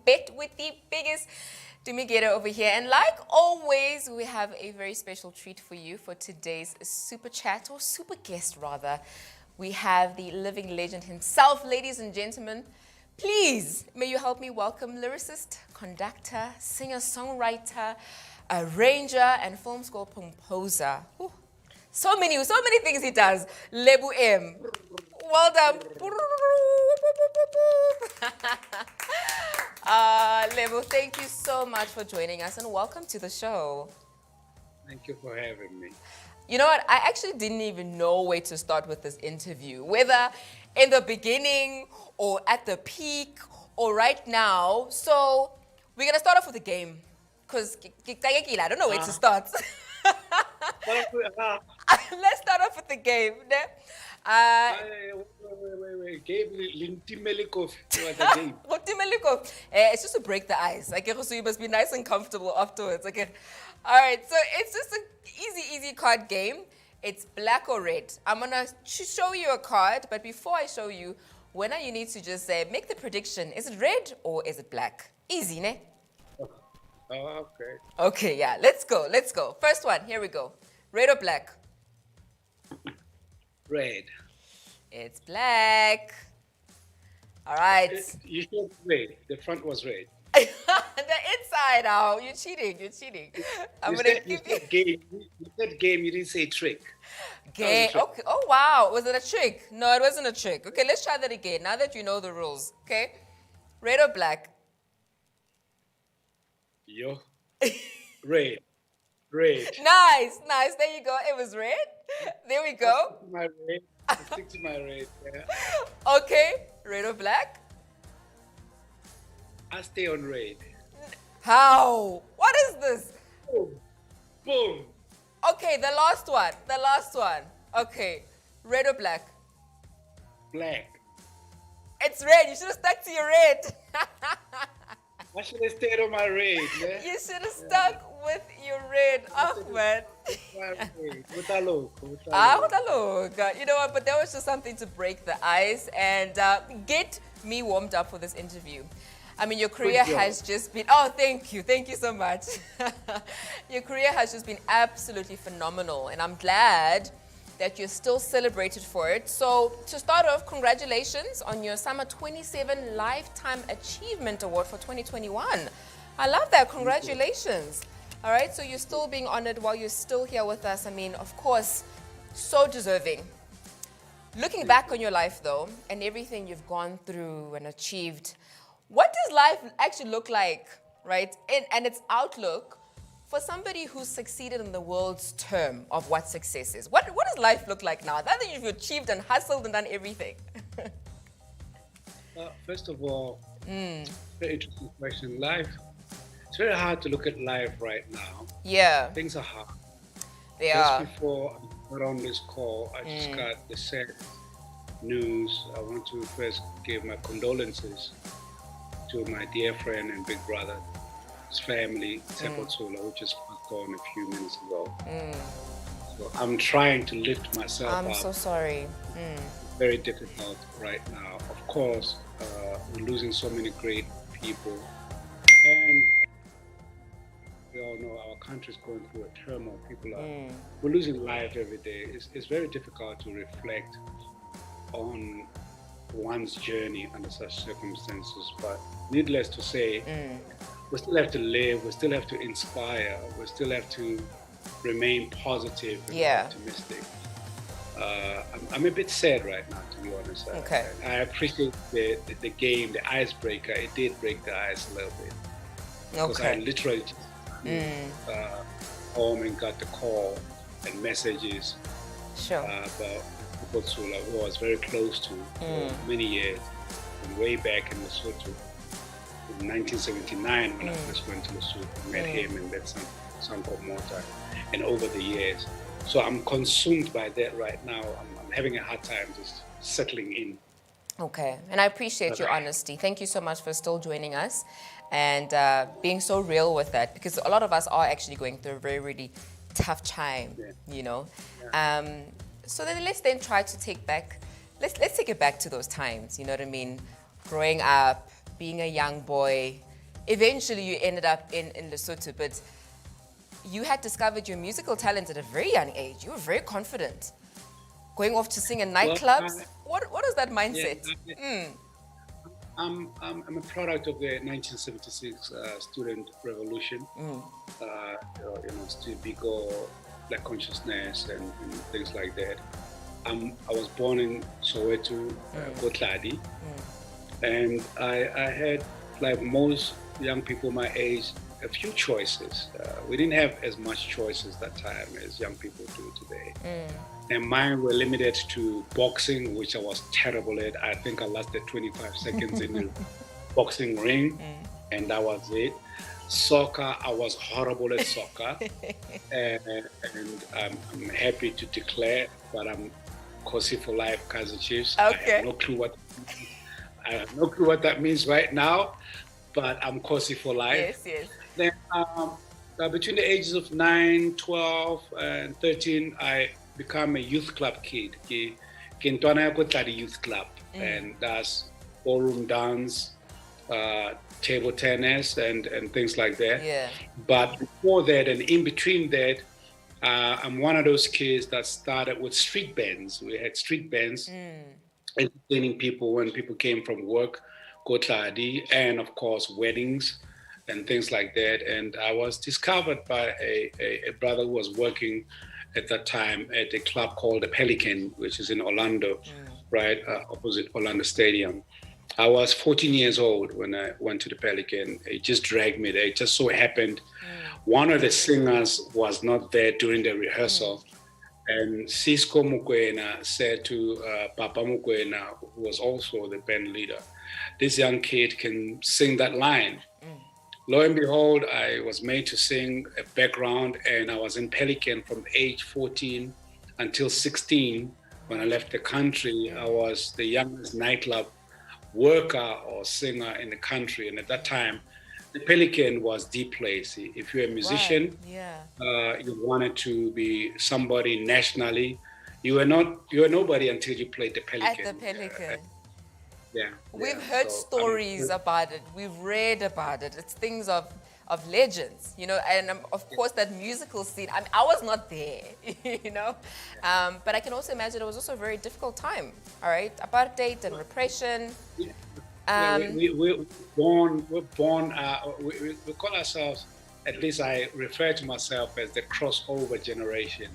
bet with the biggest Tumi Gede over here. And like always, we have a very special treat for you for today's super chat, or super guest rather. We have the living legend himself, ladies and gentlemen. Please, may you help me welcome lyricist, conductor, singer-songwriter, arranger, and film score composer. Ooh, so many things he does. Lebo M. Well done. Lebo, thank you so much for joining us and welcome to the show. Thank you for having me. You know what? I actually didn't even know where to start with this interview, whether in the beginning or at the peak or right now. So we're going to start off with a game because I don't know where to start. Let's start off with the game. Wait. Game Lintimelikov. It's just to break the ice. Okay, so you must be nice and comfortable afterwards. Okay. All right, so it's just an easy card game. It's black or red. I'm going to show you a card, but before I show you, Wena, you need to just make the prediction. Is it red or is it black? Easy, ne? Okay. Okay, yeah, let's go. First one, here we go. Red or black? Red. It's black. All right. You said red. The front was red. The inside out. You're cheating. I'm going to give you... Game. You said game, you didn't say trick. Game. Okay. Oh, wow. Was it a trick? No, it wasn't a trick. Okay, let's try that again. Now that you know the rules. Okay? Red or black? Yo. Red. Nice. There you go. It was red. There we go. I stick to my red. Yeah. Okay. Red or black? I stay on red. How? What is this? Boom. Okay, the last one. Okay. Red or black? Black. It's red. You should have stuck to your red. I should have stayed on my red, man. You should have stuck with your red. Oh, man. With a look. You know what? But that was just something to break the ice and get me warmed up for this interview. I mean, your career has just been... Oh, thank you so much. Your career has just been absolutely phenomenal, and I'm glad that you're still celebrated for it. So to start off, congratulations on your Summer 27 Lifetime Achievement Award for 2021. I love that. Congratulations. All right, so you're still being honored while you're still here with us. I mean, of course, so deserving. Looking back on your life, though, and everything you've gone through and achieved, what does life actually look like, right, and its outlook for somebody who's succeeded in the world's term of what success is? What does life look like now? Now that you've achieved and hustled and done everything. First of all, very interesting question. Life, it's very hard to look at life right now. Yeah. Things are hard. They are. Just before I got on this call, I just got the sad news. I want to first give my condolences to my dear friend and big brother, his family, Tsula, who just passed on a few minutes ago. So I'm trying to lift myself up. I'm so sorry. Very difficult right now. Of course, we're losing so many great people. And we all know our country's going through a turmoil. We're losing life every day. It's very difficult to reflect on one's journey under such circumstances, but needless to say, we still have to live, we still have to inspire, we still have to remain positive and optimistic. I'm a bit sad right now, to be honest. Okay. I appreciate the game, the icebreaker. It did break the ice a little bit. Because I literally just home and got the call and messages about Supa, who I was very close to for many years, and way back in Lesotho in 1979 when I first went to Lesotho, met him and met some Mota, and over the years. So I'm consumed by that right now. I'm having a hard time just settling in. Okay, and I appreciate your honesty. Thank you so much for still joining us and being so real with that, because a lot of us are actually going through a very, really tough time, you know. So then let's then try to take back, let's take it back to those times, you know what I mean? Growing up, being a young boy, eventually you ended up in Lesotho, but you had discovered your musical talent at a very young age. You were very confident. Going off to sing in nightclubs. What is that mindset? I'm a product of the 1976 student revolution. Still Biko, Black consciousness, and things like that. I was born in Soweto, Kotladi, and I had, like most young people my age, a few choices. We didn't have as much choices that time as young people do today. And mine were limited to boxing, which I was terrible at. I think I lasted 25 seconds in the boxing ring, and that was it. Soccer, I was horrible at soccer. and I'm happy to declare that I'm Kosi for life, Kaizer Chiefs. Okay. I have no clue what that means right now, but I'm Kosi for life. Yes. Then between the ages of 9, 12, and 13, I become a youth club kid. Kintwana Kotladi Youth Club, and that's ballroom dance, table tennis, and things like that. Yeah. But before that and in between that, I'm one of those kids that started with street bands. We had street bands, entertaining people when people came from work, Kotladi, and of course weddings and things like that. And I was discovered by a brother who was working at that time at a club called the Pelican, which is in Orlando, right opposite Orlando Stadium. I was 14 years old when I went to the Pelican. It just dragged me there. It just so happened one of the singers was not there during the rehearsal. And Cisco Mukwena said to Papa Mukwena, who was also the band leader, this young kid can sing that line. Lo and behold, I was made to sing a background, and I was in Pelican from age 14 until 16. When I left the country, I was the youngest nightclub worker or singer in the country. And at that time, the Pelican was the place. If you're a musician, you wanted to be somebody nationally. You were nobody until you played the Pelican. At the Pelican. We've Yeah. heard stories about it. We've read about it. It's things of legends, and of course that musical scene. I mean, I was not there, but I can also imagine it was also a very difficult time. All right, apartheid and repression. We're born. We call ourselves. At least I refer to myself as the crossover generation,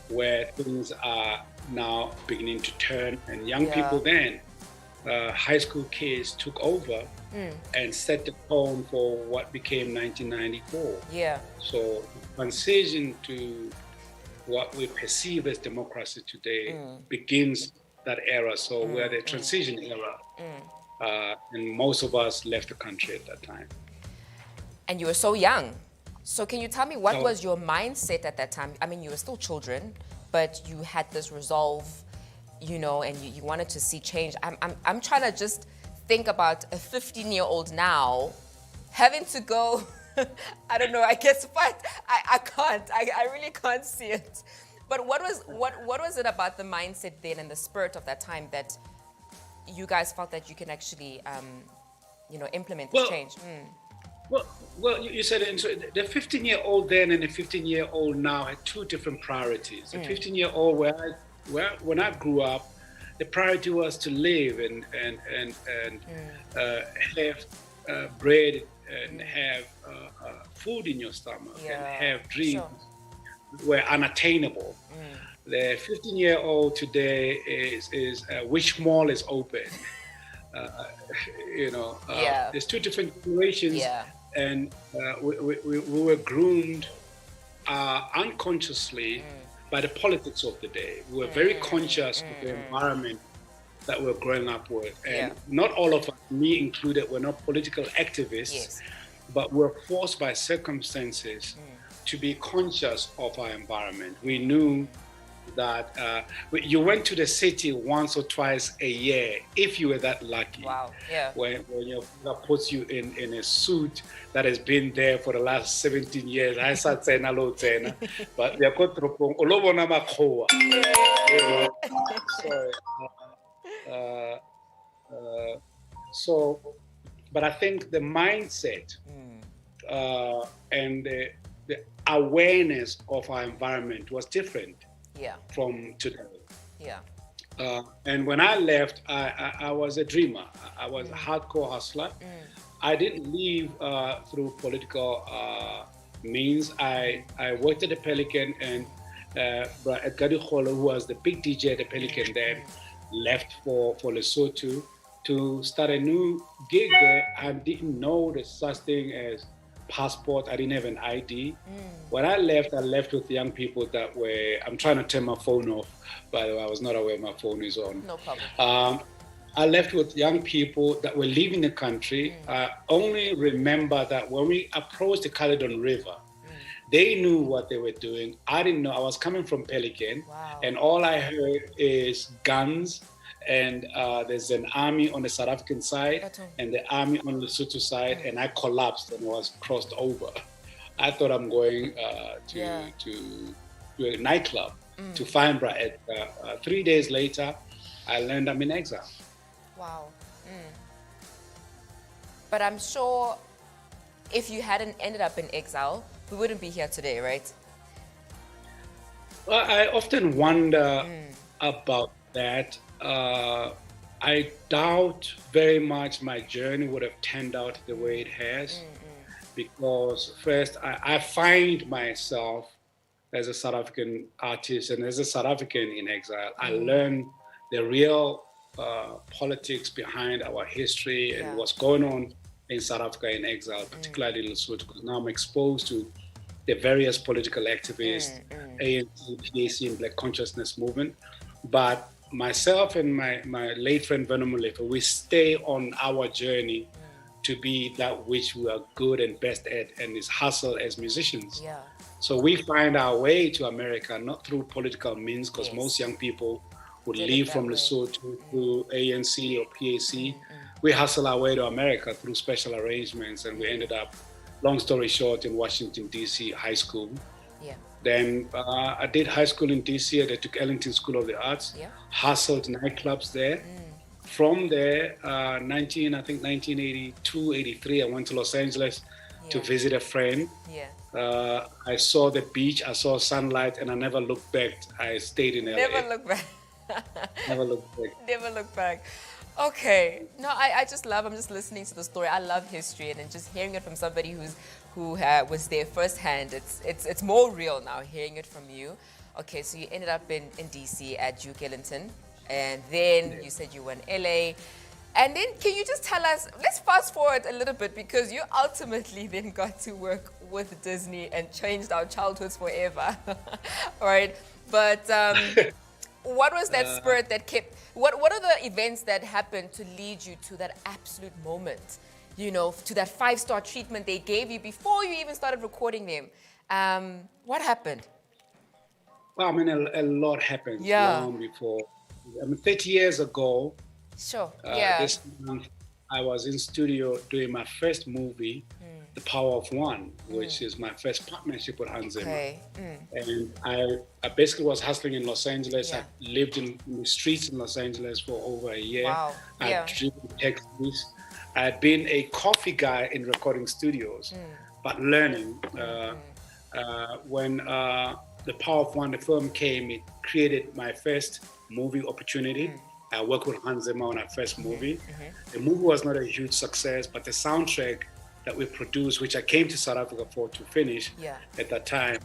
where things are now beginning to turn, and young people then. High school kids took over and set the tone for what became 1994. Yeah. So the transition to what we perceive as democracy today begins that era. So we're the transition era. And most of us left the country at that time. And you were so young. So can you tell me what was your mindset at that time? I mean, you were still children, but you had this resolve, and you wanted to see change. I'm trying to just think about a 15-year-old now having to go, I don't know, I guess, but I can't. I really can't see it. But what was it about the mindset then and the spirit of that time that you guys felt that you can actually, implement this change? Well, you said it. So the 15-year-old then and the 15-year-old now had two different priorities. The 15-year-old when I grew up, the priority was to live and have bread and have food in your stomach and have dreams were unattainable. The 15-year-old today is which mall is open. There's two different generations, and we were groomed unconsciously by the politics of the day. We were very conscious of the environment that we're growing up with. And not all of us, me included, were not political activists, but we're forced by circumstances to be conscious of our environment. We knew that you went to the city once or twice a year, if you were that lucky. Wow, yeah. When your father puts you in a suit that has been there for the last 17 years. I said, but we are going to so but I think the mindset and the awareness of our environment was different from today. Yeah. And when I left, I was a dreamer. I was a hardcore hustler. I didn't leave through political means. I worked at the Pelican, and Edgar Kholo, who was the big DJ at the Pelican then, left for Lesotho to start a new gig there. I didn't know there's such thing as passport. I didn't have an ID. When I left with young people that were, I'm trying to turn my phone off, by the way, I was not aware my phone is on. No problem. I left with young people that were leaving the country. I only remember that when we approached the Caledon River, they knew what they were doing. I didn't know. I was coming from Pelican, and all I heard is guns, and there's an army on the South African side and the army on the Lesotho side, and I collapsed and was crossed over. I thought I'm going to a nightclub to find Brad. 3 days later, I learned I'm in exile. Wow. But I'm sure if you hadn't ended up in exile, we wouldn't be here today, right? Well, I often wonder about that. I doubt very much my journey would have turned out the way it has, because first, I find myself as a South African artist and as a South African in exile. I learn the real politics behind our history and what's going on in South Africa in exile, particularly in Lesotho, because now I'm exposed to the various political activists, ANC, PAC, and Black Consciousness Movement. But myself and my late friend Vernon Molefe, we stay on our journey to be that which we are good and best at, and is hustle as musicians. So we find our way to America, not through political means, because most young people would leave from Lesotho to ANC or PAC. We hustle our way to America through special arrangements, and we ended up, long story short, in Washington, D.C. high school. Then I did high school in D.C. at the Duke Ellington School of the Arts, hustled nightclubs there. From there, 1982, 83, I went to Los Angeles to visit a friend. I saw the beach, I saw sunlight, and I never looked back. I stayed in LA. Never look back. Never looked back. Never look back. Okay. No, I'm just listening to the story. I love history, and then just hearing it from somebody who was there firsthand. It's more real now hearing it from you. Okay, so you ended up in DC at Duke Ellington, and then you said you were in LA. And then can you just tell us, let's fast forward a little bit, because you ultimately then got to work with Disney and changed our childhoods forever. All right. But what was that spirit that kept, what are the events that happened to lead you to that absolute moment, you know, to that 5-star treatment they gave you before you even started recording them? What happened? Well, I mean, a lot happened long before. I mean, 30 years ago, this month, I was in studio doing my first movie, The Power of One, which is my first partnership with Hans Zimmer. And I basically was hustling in Los Angeles. I lived in the streets in Los Angeles for over a year. I driven taxis. I had been a coffee guy in recording studios, but learning. When The Power of One, the film came, it created my first movie opportunity. I worked with Hans Zimmer on our first movie. The movie was not a huge success, but the soundtrack that we produced, which I came to South Africa for to finish at that time,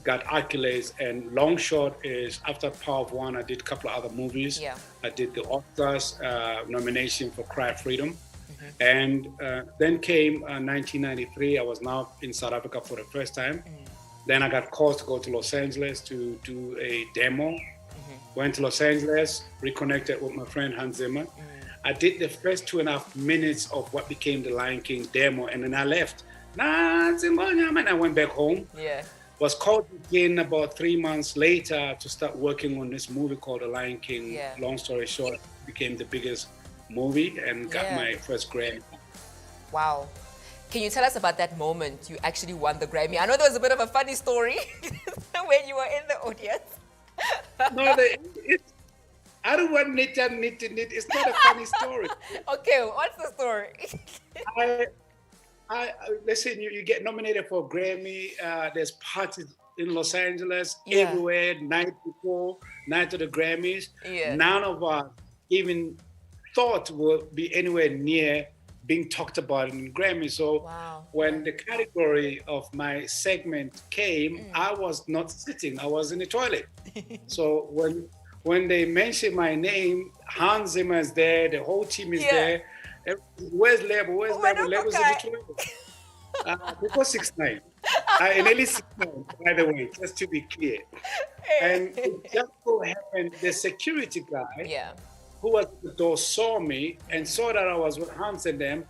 got accolades. And long short is, after Power of One, I did a couple of other movies. I did the Oscars nomination for Cry of Freedom. And then came 1993. I was now in South Africa for the first time. Then I got called to go to Los Angeles to do a demo. Went to Los Angeles, reconnected with my friend Hans Zimmer. I did the first 2.5 minutes of what became the Lion King demo, and then I left. And I went back home. Was called again about 3 months later to start working on this movie called The Lion King. Long story short, became the biggest movie and got my first Grammy. Wow. Can you tell us about that moment you actually won the Grammy? I know there was a bit of a funny story when you were in the audience. No, I don't want knit. It's not a funny story. Okay, what's the story? I, listen. You get nominated for a Grammy. There's parties in Los Angeles Yeah. everywhere. Night before, night of the Grammys. Yeah. None of us even thought would be anywhere near being talked about in the Grammy. So Wow. when the category of my segment came, I was not sitting. I was in the toilet. So when they mentioned my name, Hans Zimmer is there. The whole team is there. Where's Lebo? Where's Lebo? Lebo's in the toilet. Before 6'9". I nearly 6'9", by the way, just to be clear. And it just so happened the security guy who was at the door saw me and saw that I was with Hans and them,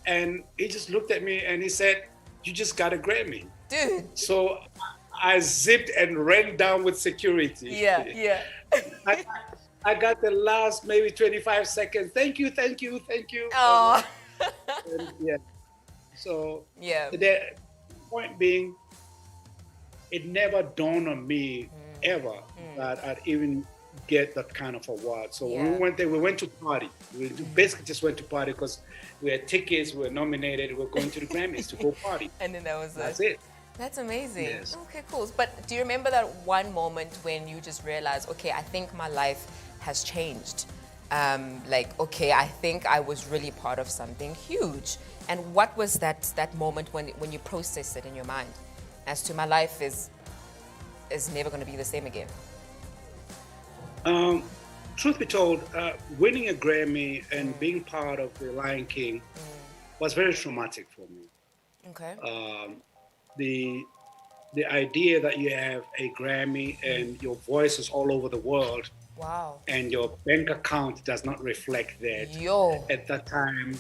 and he just looked at me and he said, "You just got a Grammy." Dude. So I zipped and ran down with security. Yeah. I got the last maybe 25 seconds. Thank you. Oh. Yeah. So yeah. the point being, it never dawned on me ever that I'd even get that kind of award. So when we went there, we went to party. We basically just went to party because we had tickets, we were nominated, we were going to the Grammys to go party. And then that's it. That's amazing. Yes. Okay, cool. But do you remember that one moment when you just realized, okay, I think my life has changed? Okay, I think I was really part of something huge. And what was that moment when you processed it in your mind as to my life is never going to be the same again? Truth be told, winning a Grammy and being part of the Lion King was very traumatic for me. Okay. The idea that you have a Grammy and your voice is all over the world. Wow. And your bank account does not reflect that. Yo. At that time,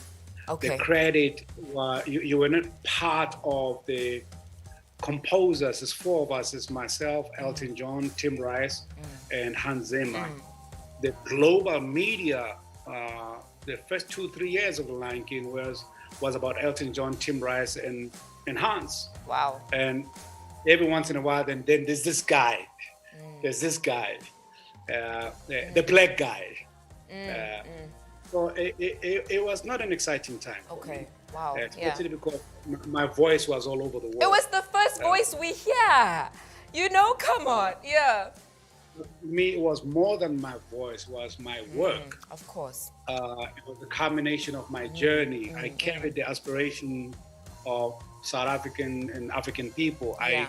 okay. the credit, you were not part of the composers. There's four of us. It's myself, Elton John, Tim Rice, and Hans Zimmer. The global media, the first 2-3 years of The Lion King was about Elton John, Tim Rice, and Hans. Wow. And every once in a while, then there's this guy. There's this guy, the black guy. So it was not an exciting time. Okay. Wow. Especially because my voice was all over the world. It was the first voice we hear. Come on. Yeah. For me, it was more than my voice, it was my work. Of course. It was a combination of my journey. I carried the aspiration of South African and African people. I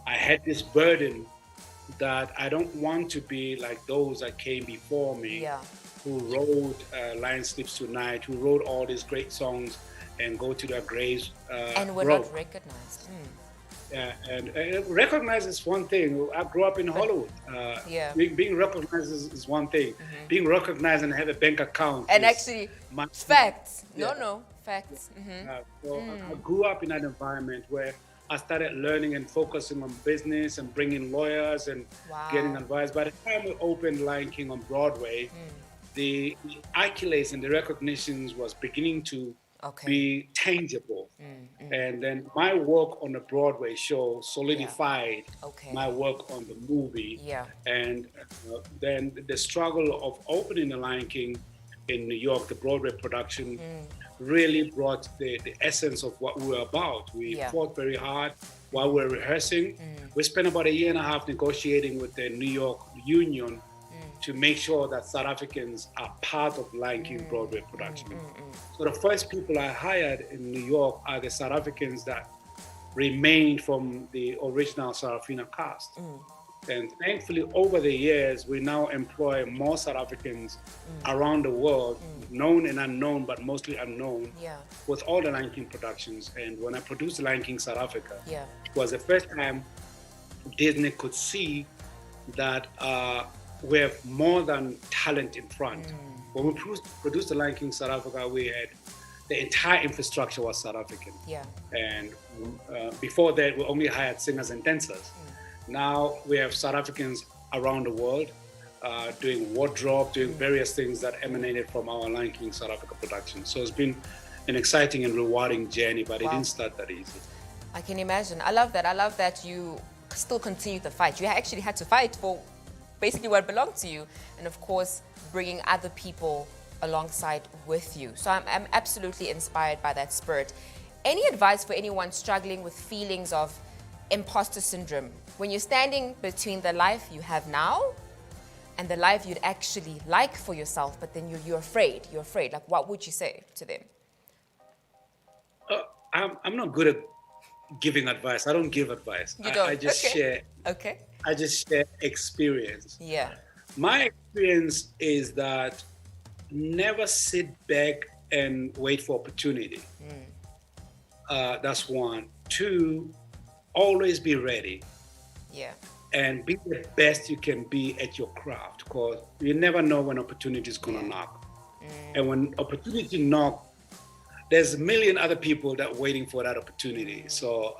had this burden that I don't want to be like those that came before me, who wrote Lion Sleeps Tonight, who wrote all these great songs and go to their graves. And were not recognized. And recognized is one thing. I grew up in Hollywood. Being recognized is one thing. Being recognized and have a bank account. And actually, facts. Facts. So I grew up in an environment where I started learning and focusing on business and bringing lawyers and getting advice. By the time we opened Lion King on Broadway, the accolades and the recognitions was beginning to be tangible. And then my work on the Broadway show solidified my work on the movie. And then the struggle of opening the Lion King in New York, the Broadway production, really brought the essence of what we were about. We fought very hard while we were rehearsing. We spent about 1.5 years negotiating with the New York Union to make sure that South Africans are part of Lion King Broadway production. So the first people I hired in New York are the South Africans that remained from the original Sarafina cast. And thankfully, over the years, we now employ more South Africans around the world, known and unknown, but mostly unknown, with all the Lion King productions. And when I produced Lion King South Africa, it was the first time Disney could see that we have more than talent in front. When we produced the Lion King South Africa, we had the entire infrastructure was South African. And before that, we only hired singers and dancers. Now we have South Africans around the world doing wardrobe, doing various things that emanated from our Lion King South Africa production. So it's been an exciting and rewarding journey, but it didn't start that easy. I can imagine. I love that. I love that you still continue to fight. You actually had to fight for basically what belonged to you, and of course, bringing other people alongside with you. So I'm absolutely inspired by that spirit. Any advice for anyone struggling with feelings of imposter syndrome when you're standing between the life you have now and the life you'd actually like for yourself, but then you're afraid? You're afraid. Like, what would you say to them? I'm not good at giving advice. I don't give advice. You don't. I just Okay. share. Okay. I just share experience. Yeah. My experience is that never sit back and wait for opportunity. That's one. Two, always be ready. Yeah. And be the best you can be at your craft, because you never know when opportunity is going to knock. And when opportunity knock, there's a million other people that are waiting for that opportunity. So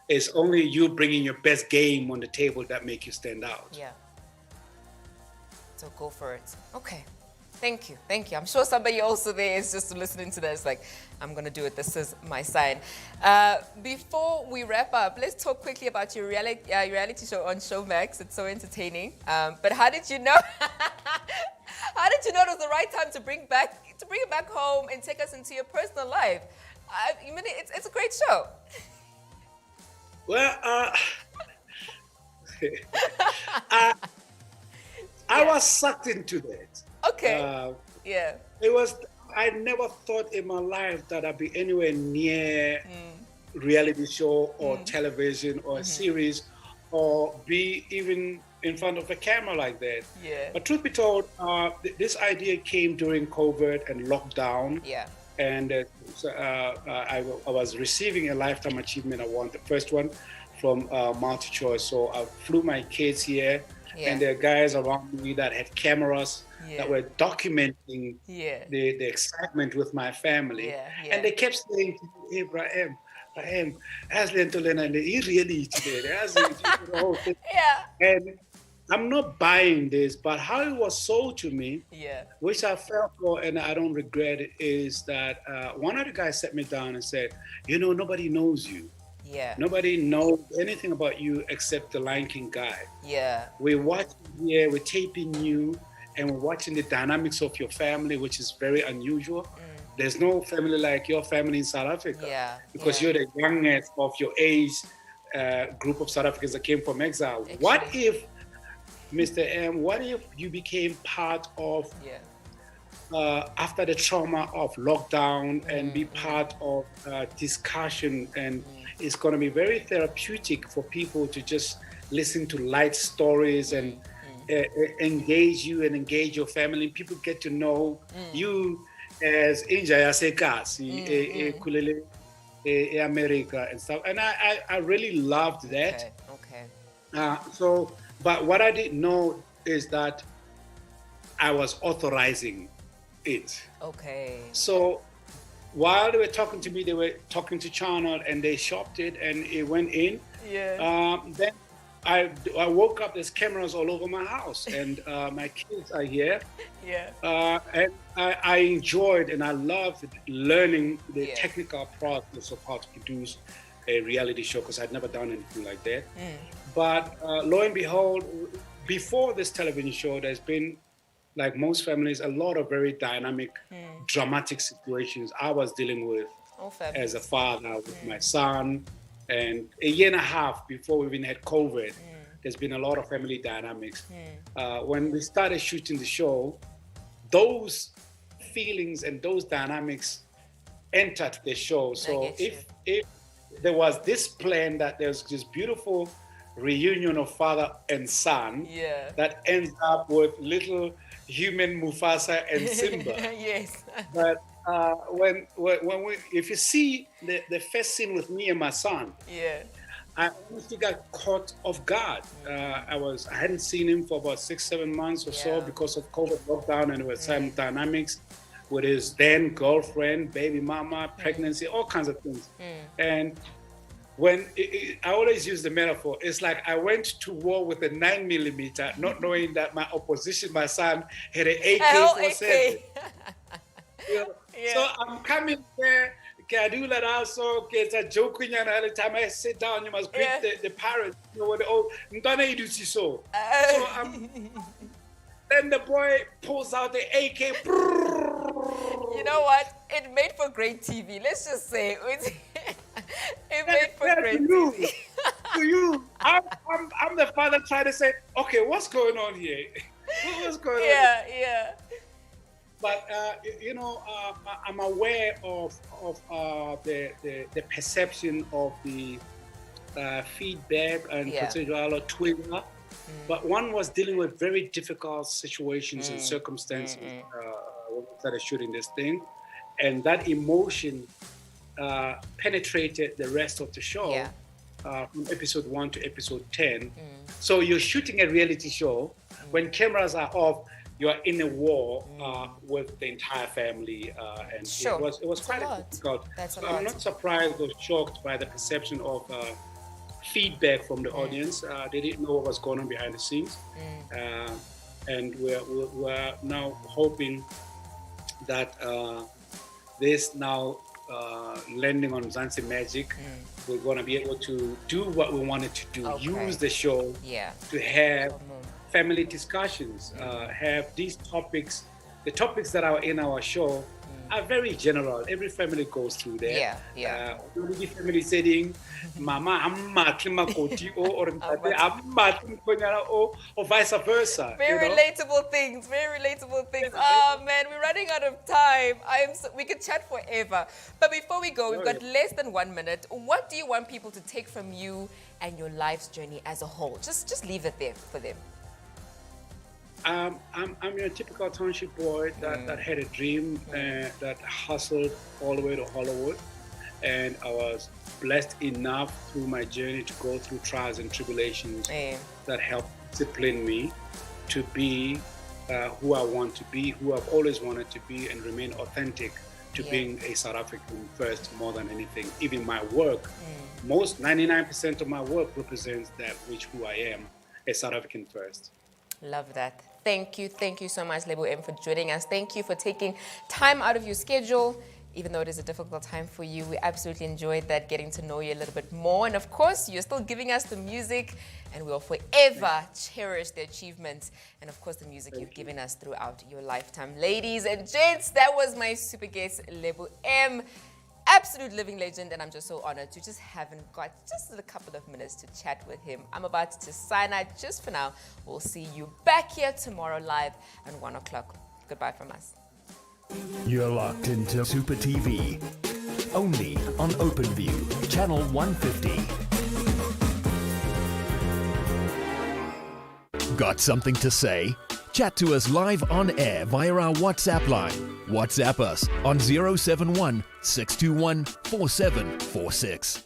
it's only you bringing your best game on the table that make you stand out. Yeah. So go for it. Okay. Thank you. Thank you. I'm sure somebody also there is just listening to this like, I'm going to do it. This is my sign. Before we wrap up, let's talk quickly about your reality show on Showmax. It's so entertaining. But how did you know? How did you know it was the right time to bring it back home and take us into your personal life? I mean, it's a great show. Well, I was sucked into that. Okay. Yeah. It was. I never thought in my life that I'd be anywhere near reality show or television or a series, or be even in front of a camera like that. Yeah. But truth be told, this idea came during COVID and lockdown. Yeah. And I was receiving a Lifetime Achievement Award, the first one from MultiChoice. So I flew my kids here, and there are guys around me that had cameras that were documenting the excitement with my family. And they kept saying, "Hey, Brahim, Asli Ntolena, he really today." And I'm not buying this, but how it was sold to me, which I felt for, and I don't regret it, is that one of the guys sat me down and said, nobody knows you. Yeah. Nobody knows anything about you except the Lion King guy. Yeah. We're watching here, we're taping you, and we're watching the dynamics of your family, which is very unusual. There's no family like your family in South Africa. Because you're the youngest of your age group of South Africans that came from exile. Actually. What if, Mr. M, what if you became part of, after the trauma of lockdown, and be part of discussion, and it's going to be very therapeutic for people to just listen to light stories and engage you and engage your family. People get to know you as Injaya Sekasi, Kulele, America and stuff. And I really loved that. Okay. But what I didn't know is that I was authorizing it. Okay. So while they were talking to me, they were talking to Channel, and they shopped it, and it went in. Yeah. Then I woke up, there's cameras all over my house, and my kids are here. Yeah. And I enjoyed and I loved learning the technical process of how to produce a reality show, because I'd never done anything like that. But lo and behold, before this television show, there's been, like most families, a lot of very dynamic, dramatic situations I was dealing with as a father with my son. And a year and a half before we even had COVID, there's been a lot of family dynamics. When we started shooting the show, those feelings and those dynamics entered the show. So if there was this plan that there's this beautiful reunion of father and son that ends up with little human Mufasa and Simba. Yes. But when we, if you see the first scene with me and my son, I honestly got caught off guard. I hadn't seen him for about 6-7 months or so because of COVID lockdown, and there were some dynamics with his then girlfriend, baby mama, pregnancy, all kinds of things. And when I always use the metaphor, it's like I went to war with a 9mm, not knowing that my opposition, my son, had an AK-47. So I'm coming there, I do that also. Okay, it's a joke when every time I sit down, you must greet the parents. You know what? Oh, you do see so. So then the boy pulls out the AK. You know what? It made for great TV. Let's just say it made for great TV. To you, I'm the father trying to say, okay, what's going on here? What's going on? Yeah. But I'm aware of the perception of the feedback and particular Twitter. But one was dealing with very difficult situations and circumstances when we started shooting this thing, and that emotion penetrated the rest of the show from episode 1 to episode 10. So you're shooting a reality show. When cameras are off, you are in a war with the entire family, and it was quite difficult. So I'm not surprised or shocked by the perception of feedback from the audience. They didn't know what was going on behind the scenes, and we're now hoping that this now landing on Zanzi Magic, we're going to be able to do what we wanted to do, use the show to have family discussions, have these topics. The topics that are in our show are very general. Every family goes through that. Every family saying, "Mama, amma klimakoti," or vice versa. Very relatable things. Oh man, we're running out of time. We could chat forever. But before we go, we've got less than 1 minute. What do you want people to take from you and your life's journey as a whole? Just leave it there for them. I'm your typical township boy that had a dream, that hustled all the way to Hollywood, and I was blessed enough through my journey to go through trials and tribulations that helped discipline me to be who I want to be, who I've always wanted to be, and remain authentic to being a South African first more than anything. Even my work, most 99% of my work represents that who I am, a South African first. Love that. Thank you so much, Lebo M, for joining us. Thank you for taking time out of your schedule, even though it is a difficult time for you. We absolutely enjoyed that, getting to know you a little bit more. And of course, you're still giving us the music, and we'll forever cherish the achievements and of course the music you've given us throughout your lifetime. Ladies and gents, that was my super guest, Lebo M. Absolute living legend, and I'm just so honored to haven't got just a couple of minutes to chat with him. I'm about to sign out just for now. We'll see you back here tomorrow live at 1 o'clock. Goodbye from us. You're locked into Supa TV, only on OpenView, channel 150. Got something to say? Chat to us live on air via our WhatsApp line. WhatsApp us on 071 621 4746.